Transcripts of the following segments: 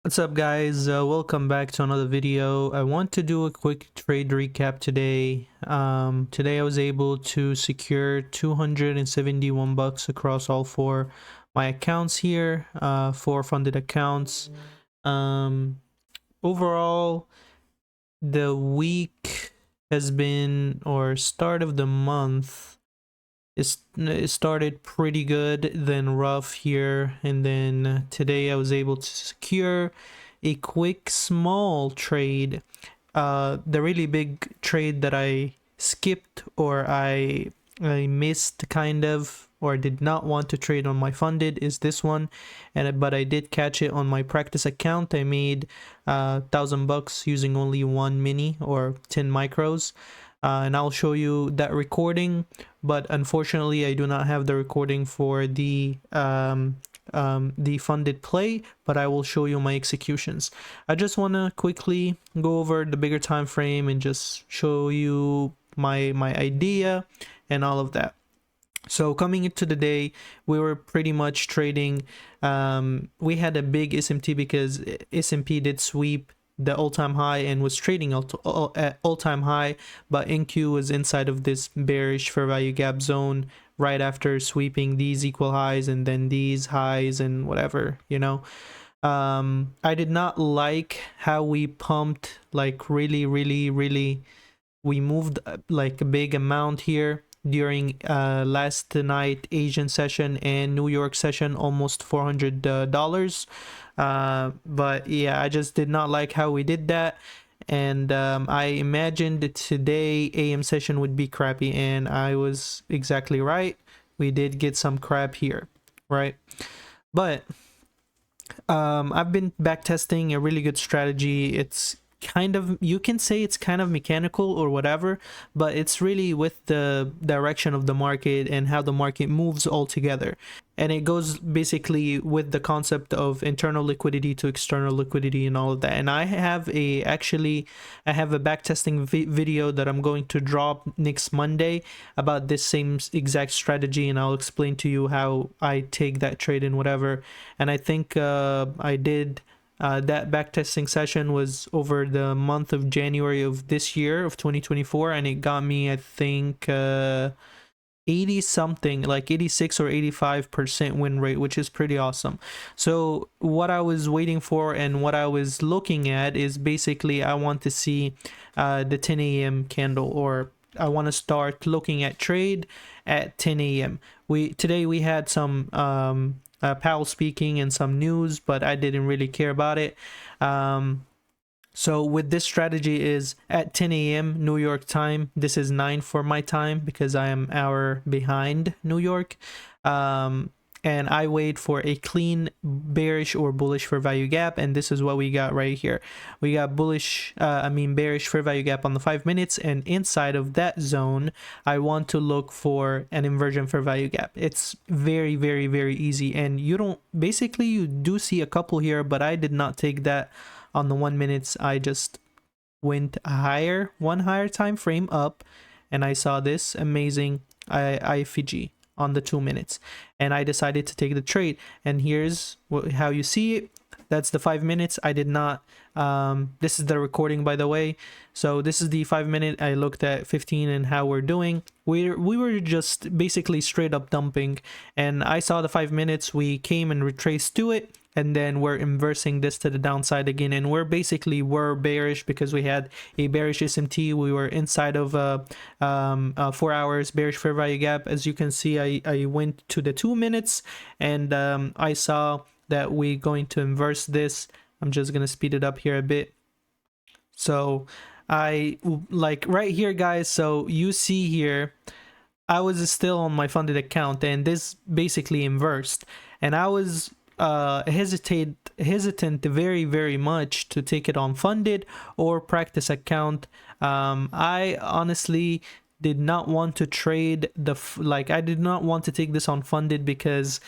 What's up, guys? Welcome back to another video. I want to do a quick trade recap today. Today I was able to secure 271 bucks across all four my accounts here, four funded accounts. Overall, the week has been, or start of the month, it started pretty good, then rough here, and then today I was able to secure a quick small trade. The really big trade that I skipped, or I missed kind of, or did not want to trade on MyFunded, is this one, but I did catch it on my practice account. I made $1,000 using only one mini or 10 micros. And I'll show you that recording, but unfortunately I do not have the recording for the funded play, but I will show you my executions. I just want to quickly go over the bigger time frame and just show you my idea and all of that. So coming into the day, we were pretty much trading. We had a big SMT because S&P did sweep the all-time high and was trading at all-time high, but NQ was inside of this bearish fair value gap zone right after sweeping these equal highs and then these highs and whatever, you know. I did not like how we pumped, like really we moved like a big amount here during last night Asian session and New York session, almost $400. But yeah, I just did not like how we did that, and I imagined that today AM session would be crappy, and I was exactly right. We did get some crap here, right? But I've been backtesting a really good strategy. It's kind of, you can say it's kind of mechanical or whatever, but it's really with the direction of the market and how the market moves altogether. And it goes basically with the concept of internal liquidity to external liquidity and all of that. And I have a backtesting video that I'm going to drop next Monday about this same exact strategy, and I'll explain to you how I take that trade and whatever. And I think I did that backtesting session was over the month of January of this year of 2024, and it got me, I think, 80 something, like 86 or 85% win rate, which is pretty awesome. So what I was waiting for and what I was looking at is basically I want to see the 10 a.m. candle, or I want to start looking at trade at 10 a.m. Today we had some Powell speaking and some news, but I didn't really care about it. So with this strategy is at 10 a.m. New York time. This is 9 for my time because I am an hour behind New York. And I wait for a clean bearish or bullish fair value gap, and this is what we got right here. We got bearish fair value gap on the 5 minutes, and inside of that zone I want to look for an inversion fair value gap. It's very easy, and you do see a couple here, but I did not take that on the 1 minutes. I just went one higher time frame up, and I saw this amazing IFG on the 2 minutes, and I decided to take the trade. And here's how you see it. That's the 5 minutes. I did not this is the recording, by the way. So this is the 5 minute. I looked at 15 and how we're doing. We were just basically straight up dumping, and I saw the 5 minutes. We came and retraced to it, and then we're inversing this to the downside again, and we're bearish because we had a bearish SMT. We were inside of 4 hours bearish fair value gap. As you can see, I went to the 2 minutes, and I saw that we're going to inverse this. I'm just gonna speed it up here a bit. So I like right here, guys. So you see here, I was still on my funded account, and this basically inversed, and I was hesitant very much to take it on funded or practice account. I honestly did not want to trade I did not want to take this on funded because,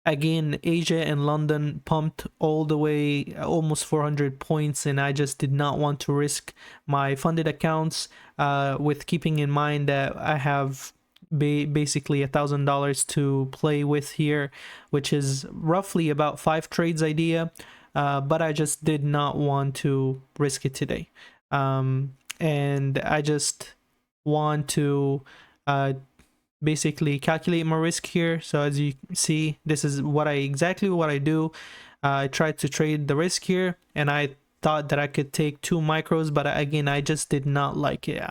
again, Asia and London pumped all the way almost 400 points, and I just did not want to risk my funded accounts, with keeping in mind that I have basically $1,000 to play with here, which is roughly about 5 trades idea. but I just did not want to risk it today. And I just want to basically calculate my risk here. So as you see, this is exactly what I do. I tried to trade the risk here, and I thought that I could take 2 micros, but again, I just did not like it.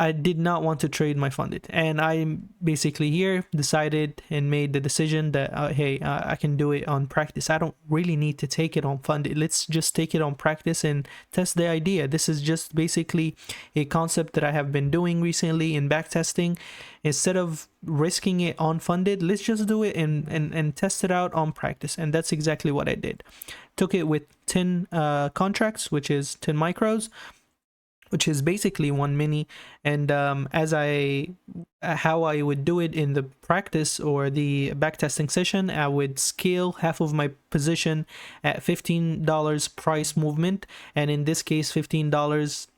I did not want to trade my funded, and I basically here decided and made the decision that hey, I can do it on practice. I don't really need to take it on funded. Let's just take it on practice and test the idea. This is just basically a concept that I have been doing recently in backtesting. Instead of risking it on funded, let's just do it and test it out on practice. And that's exactly what I did. Took it with 10 contracts, which is 10 micros, which is basically 1 mini. And how I would do it in the practice or the backtesting session, I would scale half of my position at $15 price movement, and in this case $15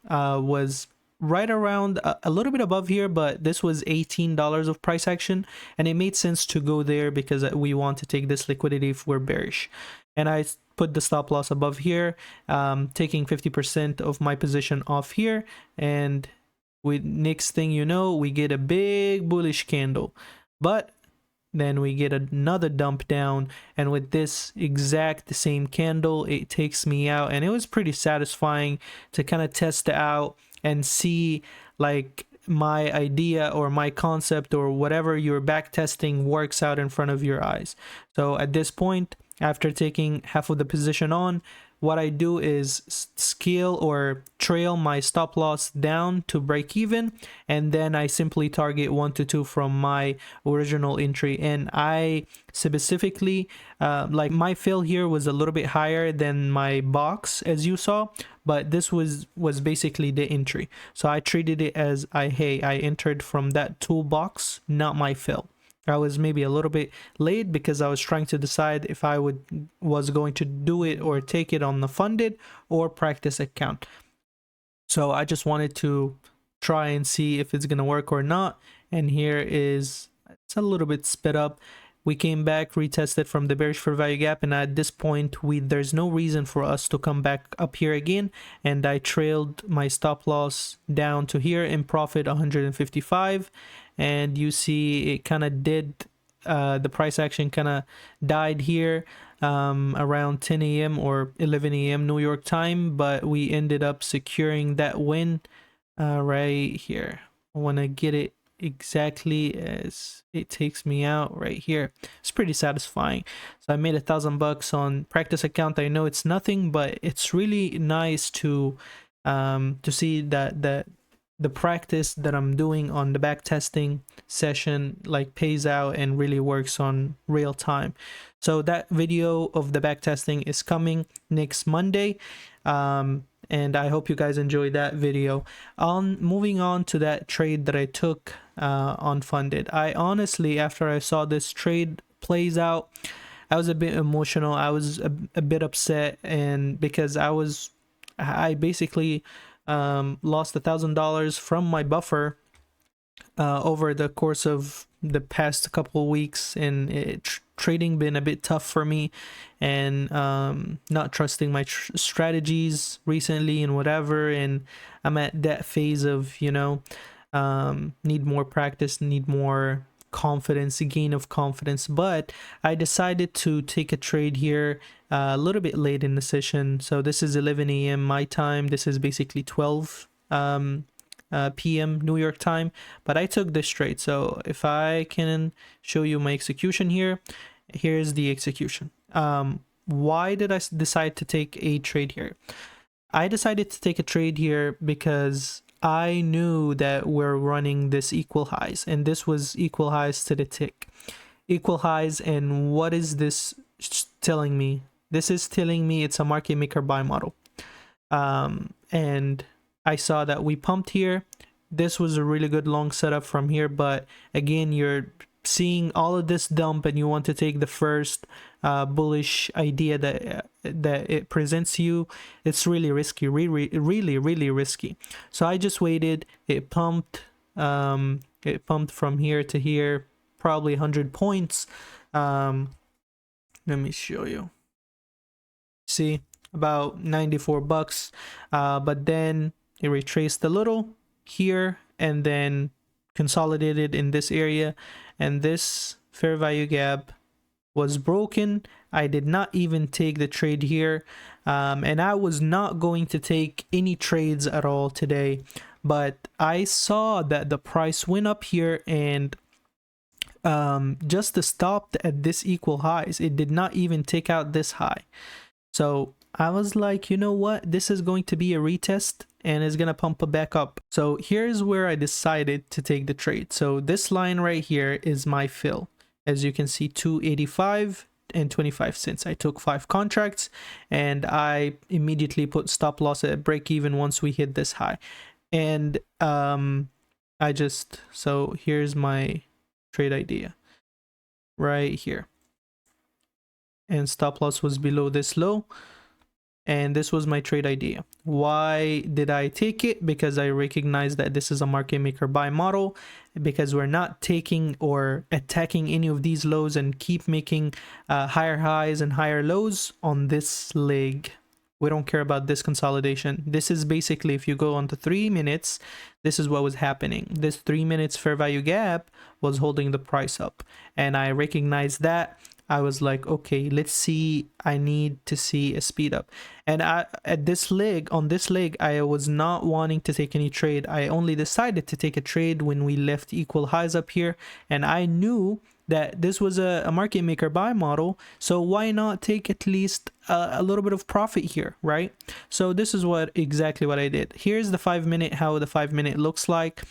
was right around a little bit above here, but this was $18 of price action, and it made sense to go there because we want to take this liquidity if we're bearish. And I put the stop loss above here, taking 50% of my position off here, and next thing you know, we get a big bullish candle, but then we get another dump down, and with this exact same candle, it takes me out, and it was pretty satisfying to kind of test it out and see like my idea or my concept or whatever you're back testing works out in front of your eyes. So at this point, after taking half of the position on, what I do is scale or trail my stop loss down to break even, and then I simply target 1 to 2 from my original entry. And I specifically like my fill here was a little bit higher than my box, as you saw, but this was basically the entry. So I treated it as I entered from that toolbox, not my fill. I was maybe a little bit late because I was trying to decide if I was going to do it or take it on the funded or practice account. So I just wanted to try and see if it's gonna work or not. And here is, it's a little bit sped up. We came back, retested from the bearish fair value gap, and at this point there's no reason for us to come back up here again, and I trailed my stop loss down to here in profit 155. And you see it kind of did the price action kind of died here around 10 a.m. or 11 a.m. New York time, but we ended up securing that win right here. I want to get it exactly as it takes me out right here. It's pretty satisfying. So I made $1,000 on practice account. I know it's nothing, but it's really nice to see that the practice that I'm doing on the back testing session like pays out and really works on real time. So that video of the back testing is coming next Monday, and I hope you guys enjoyed that video. Moving on to that trade that I took on funded, I honestly, after I saw this trade plays out, I was a bit emotional. I was a bit upset, and because I basically lost $1,000 from my buffer over the course of the past couple of weeks, and trading been a bit tough for me, and not trusting my strategies recently and whatever, and I'm at that phase of, you know, need more practice, need more confidence, a gain of confidence. But I decided to take a trade here a little bit late in the session. So this is 11 a.m. my time. This is basically 12 p.m. New York time, but I took this trade. So if I can show you my execution here, here's the execution. Why did I decide to take a trade here? I decided to take a trade here because I knew that we're running this equal highs, and this was equal highs to the tick. Equal highs, and what is this telling me? This is telling me it's a market maker buy model. And I saw that we pumped here. This was a really good long setup from here, but again, you're seeing all of this dump and you want to take the first bullish idea that it presents you. It's really risky, really risky. So I just waited. It pumped from here to here, probably 100 points. Let me show you. See, about 94 bucks. But then it retraced a little here and then consolidated in this area, and this fair value gap was broken. I did not even take the trade here, and I was not going to take any trades at all today, but I saw that the price went up here, and just stopped at this equal highs. It did not even take out this high. So I was like, you know what, this is going to be a retest and it's gonna pump it back up. So here's where I decided to take the trade. So this line right here is my fill. As you can see, 285 and 25 cents. I took 5 contracts and I immediately put stop loss at break even once we hit this high. And so here's my trade idea right here, and stop loss was below this low, and this was my trade idea. Why did I take it? Because I recognize that this is a market maker buy model, because we're not taking or attacking any of these lows and keep making higher highs and higher lows on this leg. We don't care about this consolidation. This is basically, if you go on to 3 minutes, this is what was happening. This 3 minutes fair value gap was holding the price up, and I recognized that. I was like, okay, let's see. I need to see a speed up. And on this leg, I was not wanting to take any trade. I only decided to take a trade when we left equal highs up here, and I knew that this was a market maker buy model, so why not take at least a little bit of profit here, right? So this is exactly what I did. Here's the 5 minute, how the 5 minute looks like.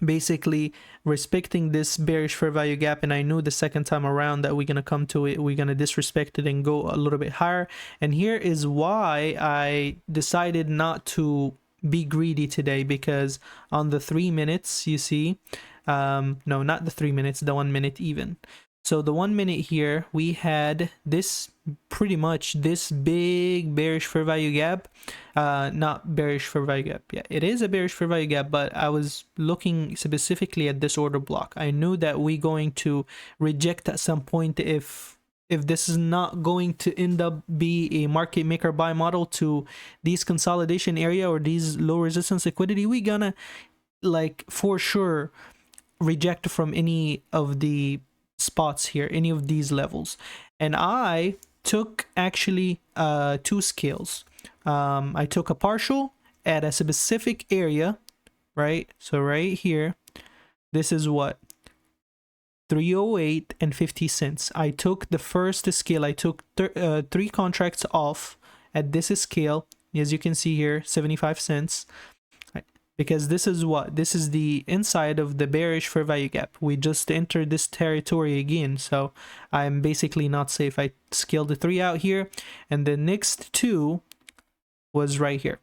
Basically respecting this bearish fair value gap, and I knew the second time around that we're gonna come to it, we're gonna disrespect it and go a little bit higher. And here is why I decided not to be greedy today, because on the 3 minutes, you see, no, not the 3 minutes, the 1 minute even. So the 1 minute here, we had this, pretty much this big bearish fair value gap. Not bearish fair value gap. Yeah, it is a bearish fair value gap, but I was looking specifically at this order block. I knew that we're going to reject at some point if this is not going to end up be a market maker buy model to these consolidation area or these low resistance liquidity, we gonna, like, for sure reject from any of the spots here, any of these levels. And I took actually 2 scales. I took a partial at a specific area, right? So right here, this is what, 308 and 50 cents. I took the first scale. I took 3 contracts off at this scale, as you can see here, 75 cents. Because this is what, this is the inside of the bearish fair value gap. We just entered this territory again, so I'm basically not safe. I scaled the 3 out here, and the next 2 was right here.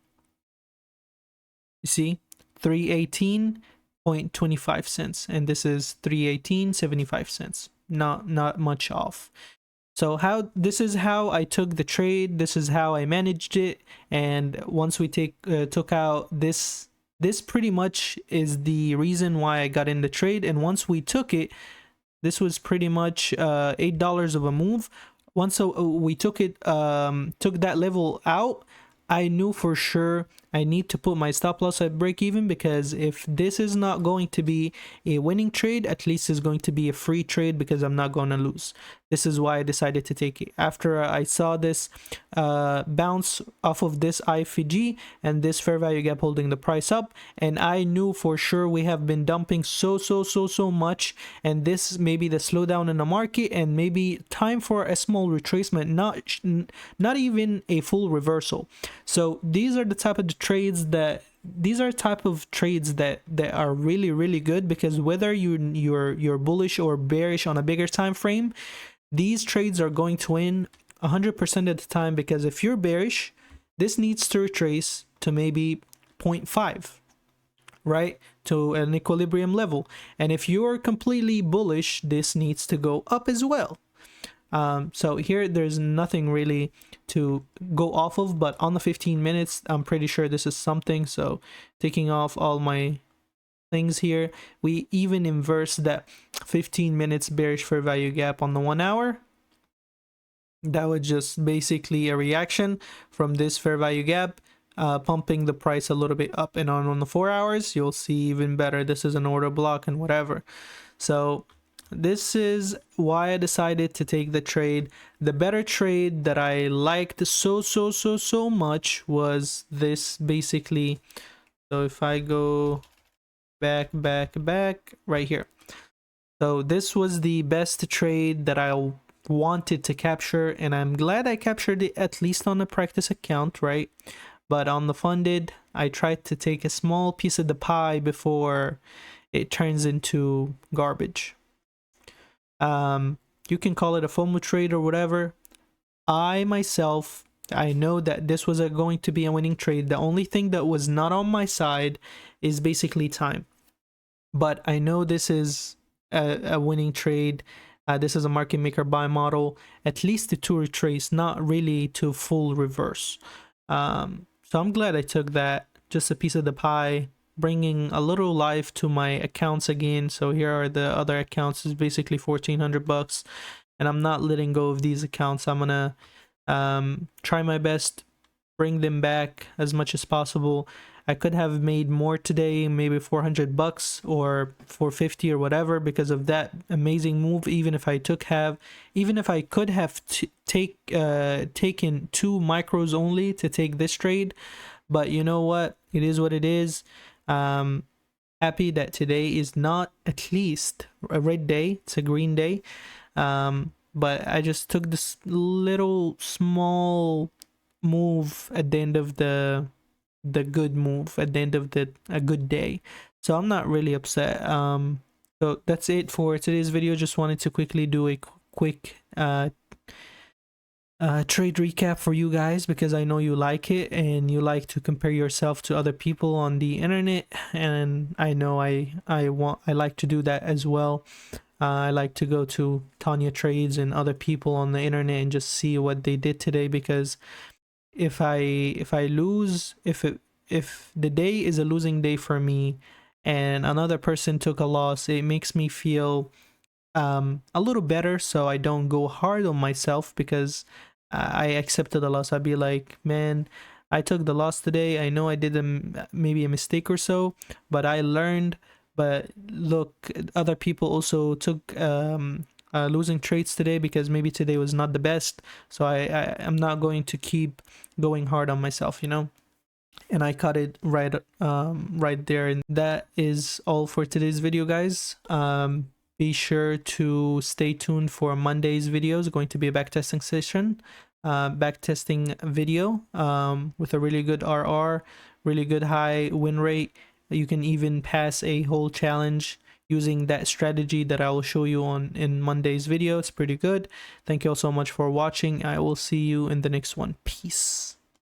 You see, 318.25 cents, and this is 318.75 cents. Not much off. So this is how I took the trade. This is how I managed it. And once we took out this pretty much is the reason why I got in the trade. And once we took it, this was pretty much $8 of a move. Once we took that level out, I knew for sure I need to put my stop loss at break even, because if this is not going to be a winning trade, at least it's going to be a free trade, because I'm not going to lose. This is why I decided to take it. After I saw this bounce off of this IFG and this fair value gap holding the price up, and I knew for sure we have been dumping so much, and this may be the slowdown in the market, and maybe time for a small retracement, not even a full reversal. So these are the type of trades that are really good, because whether you're bullish or bearish on a bigger time frame, these trades are going to win 100% of the time. Because if you're bearish, this needs to retrace to maybe 0.5, right, to an equilibrium level, and if you're completely bullish, this needs to go up as well. So here there's nothing really to go off of, but on the 15 minutes, I'm pretty sure this is something. So taking off all my things here, we even inverse that 15 minutes bearish fair value gap on the 1 hour. That was just basically a reaction from this fair value gap, pumping the price a little bit up. And on the 4 hours, you'll see even better. This is an order block and whatever. So this is why I decided to take the trade. The better trade that I liked so much was this, basically. So if I go back right here, so this was the best trade that I wanted to capture, and I'm glad I captured it, at least on the practice account, right? But on the funded, I tried to take a small piece of the pie before it turns into garbage. You can call it a FOMO trade or whatever. I myself, I know that this was going to be a winning trade. The only thing that was not on my side is basically time. But I know this is a winning trade. This is a market maker buy model, at least to retrace, not really to full reverse. So I'm glad I took that, just a piece of the pie, bringing a little life to my accounts again. So here are the other accounts, is basically $1,400, and I'm not letting go of these accounts. I'm gonna try my best, bring them back as much as possible. I could have made more today, maybe $400 or $450 or whatever, because of that amazing move. Even if I could have taken 2 micros only to take this trade, but you know what? It is what it is. Happy that today is not at least a red day; it's a green day. But I just took this little small move at the end of the good move, at the end of a good day, so I'm not really upset. So that's it for today's video. Just wanted to quickly do a quick trade recap for you guys, because I know you like it and you like to compare yourself to other people on the internet, and I know I like to do that as well. I like to go to Tanya Trades and other people on the internet and just see what they did today, because if I lose, if the day is a losing day for me and another person took a loss, it makes me feel a little better, so I don't go hard on myself, because I accepted a loss. I'd be like, man, I took the loss today. I know I did maybe a mistake or so, but I learned. But look, other people also took losing trades today, because maybe today was not the best. So I'm not going to keep going hard on myself, you know. And I cut it right there. And that is all for today's video, guys. Be sure to stay tuned for Monday's videos. Going to be a backtesting session, backtesting video with a really good RR, really good high win rate. You can even pass a whole challenge using that strategy that I will show you in Monday's video. It's pretty good. Thank you all so much for watching. I will see you in the next one. Peace.